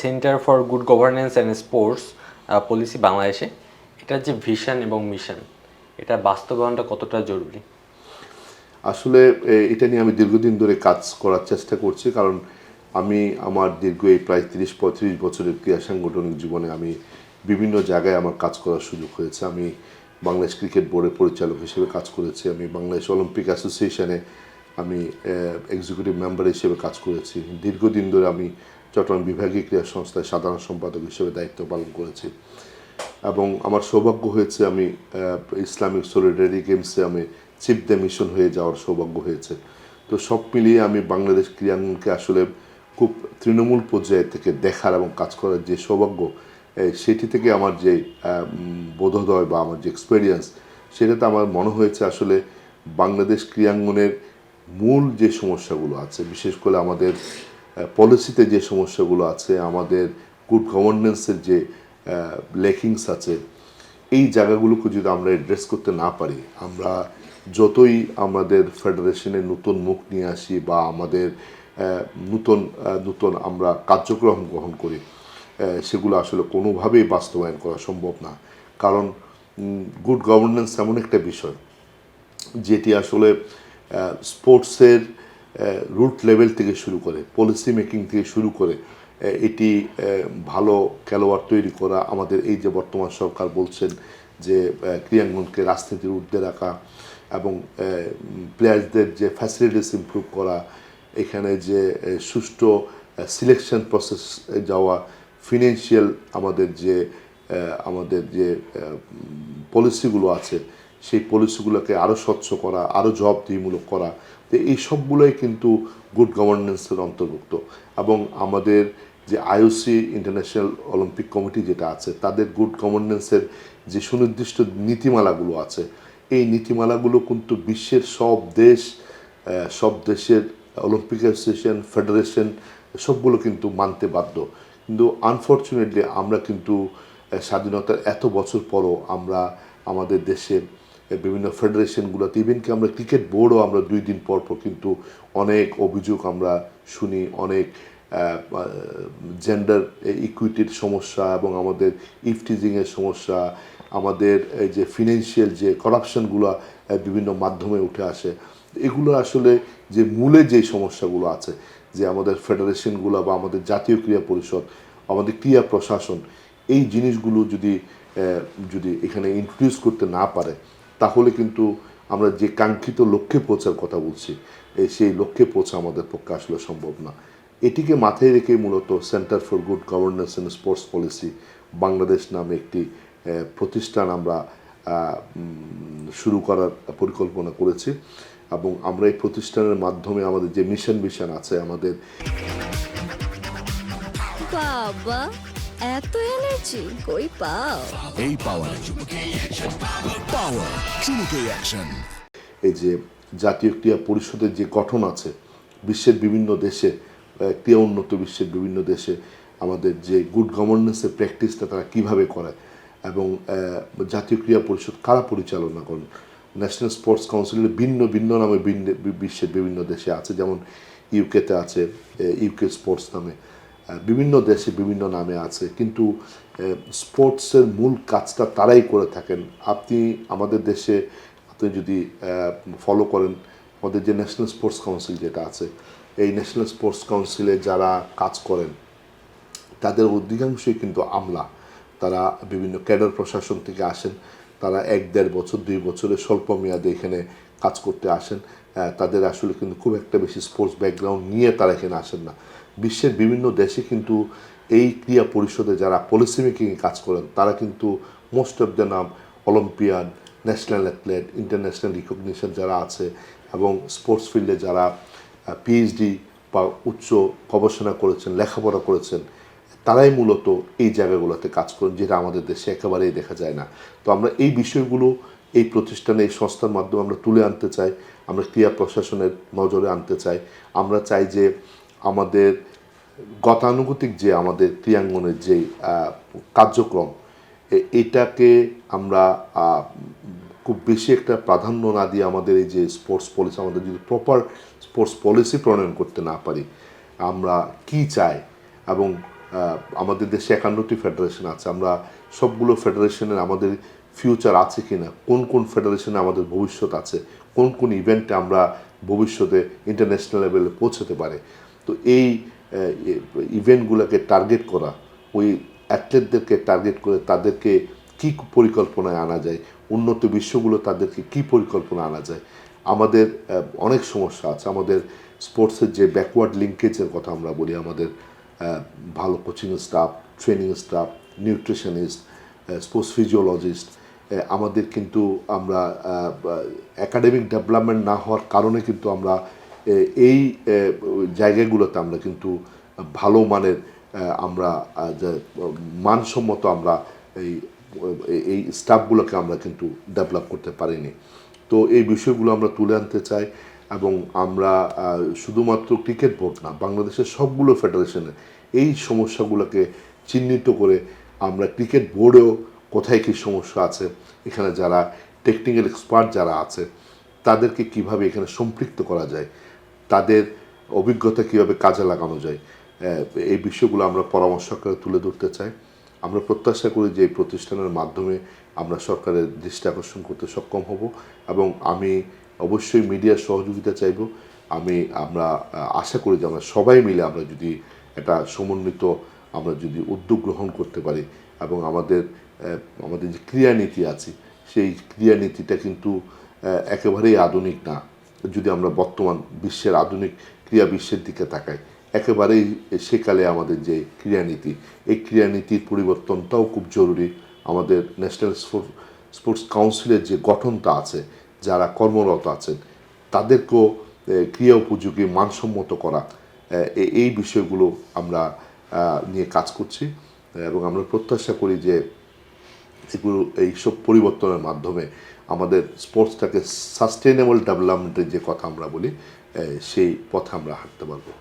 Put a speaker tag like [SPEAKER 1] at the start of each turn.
[SPEAKER 1] Centre for good governance and sports policy বাংলাদেশে, এটার যে ভিশন এবং মিশন, এটা বাস্তবায়নটা কতটা জরুরি?
[SPEAKER 2] আসলে এটা নিয়ে আমি দীর্ঘদিন ধরে কাজ করার চেষ্টা করছি, কারণ আমি আমার দীর্ঘ এই প্রায় ৩০-৩৫ বছরের ক্রীড়া সাংগঠনিক জীবনে আমি বিভিন্ন জায়গায় আমার কাজ করার সুযোগ হয়েছে। আমি বাংলাদেশ ক্রিকেট বোর্ডের পরিচালক হিসেবে কাজ করেছি, আমি বাংলাদেশ অলিম্পিক অ্যাসোসিয়েশনে আমি এক্সিকিউটিভ মেম্বার হিসেবে কাজ করেছি। দীর্ঘদিন ধরে আমি চট্টগ্রাম বিভাগীয় ক্রীড়া সংস্থায় সাধারণ সম্পাদক হিসেবে দায়িত্ব পালন করেছি এবং আমার সৌভাগ্য হয়েছে আমি ইসলামিক সলিডারিটি গেমসে আমি চিফ দ্য মিশন হয়ে যাওয়ার সৌভাগ্য হয়েছে। তো সব মিলিয়ে আমি বাংলাদেশ ক্রীড়াঙ্গনকে আসলে খুব তৃণমূল পর্যায়ে থেকে দেখার এবং কাজ করার যে সৌভাগ্য, সেটি থেকে আমার যে বোধোদয় বা আমার যে এক্সপেরিয়েন্স, সেটাতে আমার মনে হয়েছে আসলে বাংলাদেশ ক্রীড়াঙ্গনের মূল যে সমস্যাগুলো আছে, বিশেষ করে আমাদের পলিসিতে যে সমস্যাগুলো আছে, আমাদের গুড গভর্নেন্সের যে লেকিংস আছে, এই জায়গাগুলোকে যদি আমরা অ্যাড্রেস করতে না পারি, আমরা যতই আমাদের ফেডারেশনে নতুন মুখ নিয়ে আসি বা আমাদের নতুন নতুন আমরা কার্যক্রম গ্রহণ করি, সেগুলো আসলে কোনোভাবেই বাস্তবায়ন করা সম্ভব না। কারণ গুড গভর্নেন্স এমন একটা বিষয় যেটি আসলে স্পোর্টসের রুট লেভেল থেকে শুরু করে, পলিসি মেকিং থেকে শুরু করে, এটি ভালো খেলোয়াড় তৈরি করা, আমাদের এই যে বর্তমান সরকার বলছেন যে ক্রীড়াঙ্গনকে রাজনীতির ঊর্ধ্বে রাখা এবং প্লেয়ারদের যে ফ্যাসিলিটিস ইমপ্রুভ করা, এখানে যে সুষ্ঠু সিলেকশন প্রসেস যাওয়া, ফিনান্সিয়াল আমাদের যে পলিসিগুলো আছে, সেই পলিসিগুলোকে আরও স্বচ্ছ করা, আরও জবাবদিহিমূলক করা, তো এই সবগুলোই কিন্তু গুড গভর্নেন্সের অন্তর্ভুক্ত। এবং আমাদের যে আইওসি ইন্টারন্যাশনাল অলিম্পিক কমিটি যেটা আছে, তাদের গুড গভর্নেন্সের যে সুনির্দিষ্ট নীতিমালাগুলো আছে, এই নীতিমালাগুলো কিন্তু বিশ্বের সব দেশের অলিম্পিক অ্যাসোসিয়েশন, ফেডারেশন সবগুলো কিন্তু মানতে বাধ্য। কিন্তু আনফর্চুনেটলি আমরা কিন্তু স্বাধীনতার এত বছর পরও আমরা আমাদের দেশে বিভিন্ন ফেডারেশনগুলোতে, ইভেনকি আমরা ক্রিকেট বোর্ডও আমরা 2 দিন পর পর কিন্তু অনেক অভিযোগ আমরা শুনি, অনেক জেন্ডার ইকুইটির সমস্যা এবং আমাদের ইফটিজিংয়ের সমস্যা, আমাদের এই যে ফিনান্সিয়াল যে করাপশনগুলো বিভিন্ন মাধ্যমে উঠে আসে, এগুলো আসলে যে মূলে যে সমস্যাগুলো আছে, যে আমাদের ফেডারেশনগুলো বা আমাদের জাতীয় ক্রীড়া পরিষদ, আমাদের ক্রীড়া প্রশাসন, এই জিনিসগুলো যদি এখানে ইন্ট্রোডিউস করতে না পারে, তাহলে কিন্তু আমরা যে কাঙ্ক্ষিত লক্ষ্যে পৌঁছার কথা বলছি, সেই লক্ষ্যে পৌঁছা আমাদের পক্ষে আসলে সম্ভব না। এটিকে মাথায় রেখে মূলত centre for good governance and sports policy Bangladesh নামে একটি প্রতিষ্ঠান আমরা শুরু করার পরিকল্পনা করেছি এবং আমরা এই প্রতিষ্ঠানের মাধ্যমে আমাদের যে মিশন আছে আমাদের।
[SPEAKER 3] বাবা, এত এনার্জি কই পাও?
[SPEAKER 4] এই পাওয়ার চুমুকে অ্যাকশন।
[SPEAKER 2] এই যে জাতীয় ক্রীড়া পরিষদের যে গঠন আছে, বিশ্বের বিভিন্ন দেশে, ক্রীড়া উন্নত বিশ্বের বিভিন্ন দেশে আমাদের যে গুড গভর্নেন্সের প্র্যাকটিসটা তারা কীভাবে করে এবং জাতীয় ক্রীড়া পরিষদ কারা পরিচালনা করেন, ন্যাশনাল স্পোর্টস কাউন্সিলের ভিন্ন ভিন্ন নামে বিশ্বের বিভিন্ন দেশে আছে, যেমন ইউকেতে আছে ইউকে স্পোর্টস নামে, বিভিন্ন দেশে বিভিন্ন নামে আছে, কিন্তু স্পোর্টসের মূল কাজটা তারাই করে থাকেন। আপনি আমাদের দেশে আপনি যদি ফলো করেন, আমাদের যে ন্যাশনাল স্পোর্টস কাউন্সিল যেটা আছে, এই ন্যাশনাল স্পোর্টস কাউন্সিলে যারা কাজ করেন তাদের অধিকাংশই কিন্তু আমলা, তারা বিভিন্ন ক্যাডার প্রশাসন থেকে আসেন, তারা 1-1.5 বছর 2 বছরের স্বল্প মেয়াদে এখানে কাজ করতে আসেন, তাদের আসলে কিন্তু খুব একটা বেশি স্পোর্টস ব্যাকগ্রাউন্ড নিয়ে তারা এখানে আসেন না। বিশ্বের বিভিন্ন দেশে কিন্তু এই ক্রীড়া পরিষদে যারা পলিসি মেকিংয়ে কাজ করেন, তারা কিন্তু মোস্ট অফ দ্য নাম Olympian, national athlete, international recognition যারা আছে এবং স্পোর্টস ফিল্ডে যারা পিএইচডি বা উচ্চ গবেষণা করেছেন, লেখাপড়া করেছেন, তারাই মূলত এই জায়গাগুলোতে কাজ করেন, যেটা আমাদের দেশে একেবারেই দেখা যায় না। তো আমরা এই বিষয়গুলো এই প্রতিষ্ঠানে, এই সংস্থার মাধ্যমে আমরা তুলে আনতে চাই, আমরা ক্রীড়া প্রশাসনের নজরে আনতে চাই। আমরা চাই যে আমাদের গতানুগতিক যে আমাদের ক্রীড়াঙ্গনের যে কার্যক্রম, এটাকে আমরা খুব বেশি একটা প্রাধান্য না দিয়ে আমাদের এই যে স্পোর্টস পলিসি, আমাদের যদি প্রপার স্পোর্টস পলিসি প্রণয়ন করতে না পারি, আমরা কি চাই এবং আমাদের দেশে 51টি ফেডারেশন আছে, আমরা সবগুলো ফেডারেশনের আমাদের ফিউচার আছে কিনা, কোন কোন ফেডারেশনে আমাদের ভবিষ্যৎ আছে, কোন কোন ইভেন্টে আমরা ভবিষ্যতে ইন্টারন্যাশনাল লেভেলে পৌঁছতে পারে। তো এই ইভেন্টগুলোকে টার্গেট করা, ওই অ্যাথলেটদেরকে টার্গেট করে তাদেরকে কি পরিকল্পনায় আনা যায়, উন্নত বিশ্বগুলো তাদেরকে কি পরিকল্পনা আনা যায়। আমাদের অনেক সমস্যা আছে, আমাদের স্পোর্টসের যে ব্যাকওয়ার্ড লিঙ্কেজের কথা আমরা বলি, আমাদের ভালো coaching staff, training staff, nutritionist, sports physiologist, আমাদের কিন্তু আমরা একাডেমিক ডেভেলপমেন্ট না হওয়ার কারণে কিন্তু আমরা এই জায়গাগুলোতে আমরা কিন্তু ভালো মানের আমরা যে মানসম্মত আমরা এই এই স্টাফগুলোকে আমরা কিন্তু ডেভেলপ করতে পারিনি। তো এই বিষয়গুলো আমরা তুলে আনতে চাই এবং আমরা শুধুমাত্র ক্রিকেট বোর্ড না, বাংলাদেশের সবগুলো ফেডারেশনে এই সমস্যাগুলোকে চিহ্নিত করে আমরা ক্রিকেট বোর্ডেও কোথায় কী সমস্যা আছে, এখানে যারা টেকনিক্যাল এক্সপার্ট যারা আছে তাদেরকে কিভাবে এখানে সম্পৃক্ত করা যায়, তাদের অভিজ্ঞতা কীভাবে কাজে লাগানো যায়, এই বিষয়গুলো আমরা পরামর্শ আকারে তুলে ধরতে চাই। আমরা প্রত্যাশা করি যে এই প্রতিষ্ঠানের মাধ্যমে আমরা সরকারের দৃষ্টি আকর্ষণ করতে সক্ষম হব এবং আমি অবশ্যই মিডিয়ার সহযোগিতা চাইব। আমরা আশা করি যে আমরা সবাই মিলে আমরা যদি একটা সমন্বিত আমরা যদি উদ্যোগ গ্রহণ করতে পারি এবং আমাদের যে ক্রীড়ানীতি আছে সেই ক্রীড়ানীতিটা কিন্তু একেবারেই আধুনিক না। যদি আমরা বর্তমান বিশ্বের আধুনিক ক্রীড়া বিশ্বের দিকে তাকাই, একেবারেই সেকালে আমাদের যে ক্রীড়ানীতি, এই ক্রীড়ানীতির পরিবর্তনটাও খুব জরুরি। আমাদের ন্যাশনাল স্পোর্টস কাউন্সিলের যে গঠনটা আছে, যারা কর্মরত আছেন তাদেরকেও ক্রিয়া উপযোগী মানসম্মত করা, এই বিষয়গুলো আমরা নিয়ে কাজ করছি এবং আমরা প্রত্যাশা করি যে এগুলো এইসব পরিবর্তনের মাধ্যমে আমাদের স্পোর্টসটাকে সাস্টেনেবল ডেভেলপমেন্টের যে কথা আমরা বলি সেই পথে আমরা হাঁটতে পারবো।